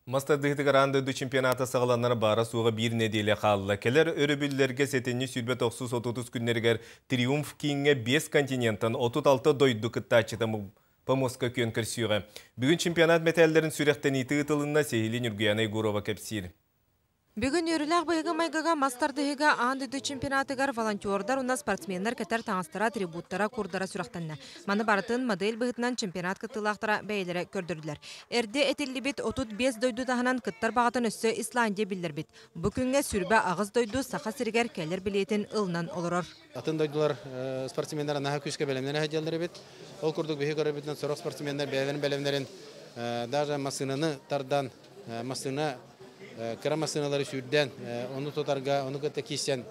Мастардыгы гаранды ду чемпионата сағаланар бара суға бір неделе қалыла. Келер өрібілерге сетені сүрбет 30-30 күннергер триумф кейінге 5 континенттан 36 дойду кыттачыда помоска көн кірсуға. Бүгін чемпионат металлерін сүректен иті ұтылына Сейлин Үргияна Игурова кәпсир. Бүгін өріләқ байығы майғыға мастардығыға андыды чемпионатығар волонтердар уна спортсменнер кәтер таңыстыра трибуттара курдара сүрақтанна. Маны барытын модель бұғытынан чемпионат кыттылақтыра бәйлері көрдірділер. Әрде әтілі бет 35 дойду тағынан кыттар бағатын өссі Исландия білдер бет. Бүкінге сүрбә ағыз дойду сақа сіргер кәлер білетін ылынан олырыр. Атын дойдулар спортсмендар наға күшке бәлемдері әделдері бет. Ол күрдік бейі көрі бетінен сұрық спортсмендар бәлемдерін даже масынаны тардан масына кыра масыналары сүрден, оны тотарға, оны көтті кейсен.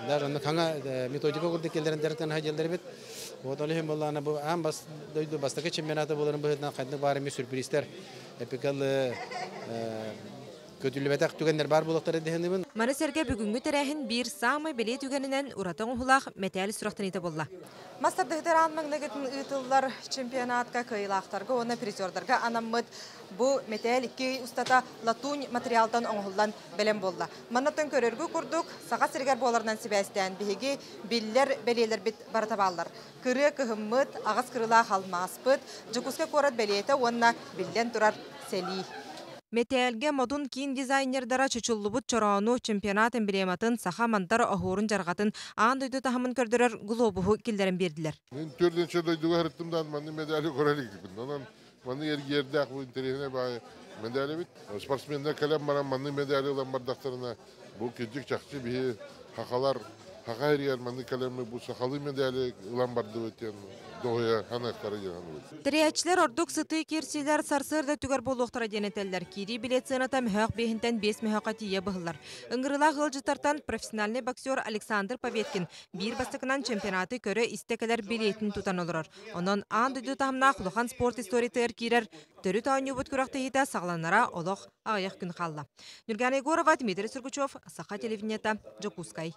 Даже оны қаңа методика көрді келдерін дәріктен әделдері бет. Вот олығын болағына бұл әм дойду бастықы чемпионаты боларын бұғытынан қайдың барымен сюрпристер, эпикалы көтүлүбәтәк түгендер бар булыктары дегенмен. Маны серге бүгүнгү терәһин бир самы беле түгененен уратың ухулах металл сурактан ите болла. Мастардыгдар анмагнагатын ытыллар чемпионатка кыйлактарга, оны призердарга анаммыт бу металл 2 устата латунь материалдан оңгулдан белем болла. Маннатын көрөргө курдук, сага сергер боларынан себәстән биһиги биллер белелер бит бартабаллар. Кыры кыһыммыт, агас кырыла халмаспыт, жукуска корат белете онна биллен турар сели. Металлге модун кийин дизайнердара чучуллубут чороону чемпионат эмблематын саха мантар охурун жаргатын аан дойду тахамын көрдөрөр глобуху килдерин бердилер. Мен төрдөнчө дойдуга хырыттымдан маны медали көрөлүкпүн. Онан маны ерде ак интересине бай медали бит. Спортсмендер калам баран маны медали улан бардактарына бул кедик чакчы би хакалар хакайрияр маны каламы бу сахалы медали улан барды өтен. Триячлер ордук сыты кирсилер сарсырда түгер болуқтара денетеллер. Кири билет сыната мөхөк бейхінтен 5 мөхөка тие бұғылар. Үңгіріла ғылжытартан профессиональный боксер Александр Поветкин бір бастықынан чемпионаты көрі истекелер билетін тутан олырыр. Онын аан дүді тағымна құлыған спорт историятығыр кирер. Түрі тауыны бұд күріқті хита сағланара олық ағаяқ күн қалла. Нұргана Егорова, Дмитрий Сургучев, Саха телевидениета, Жокускай.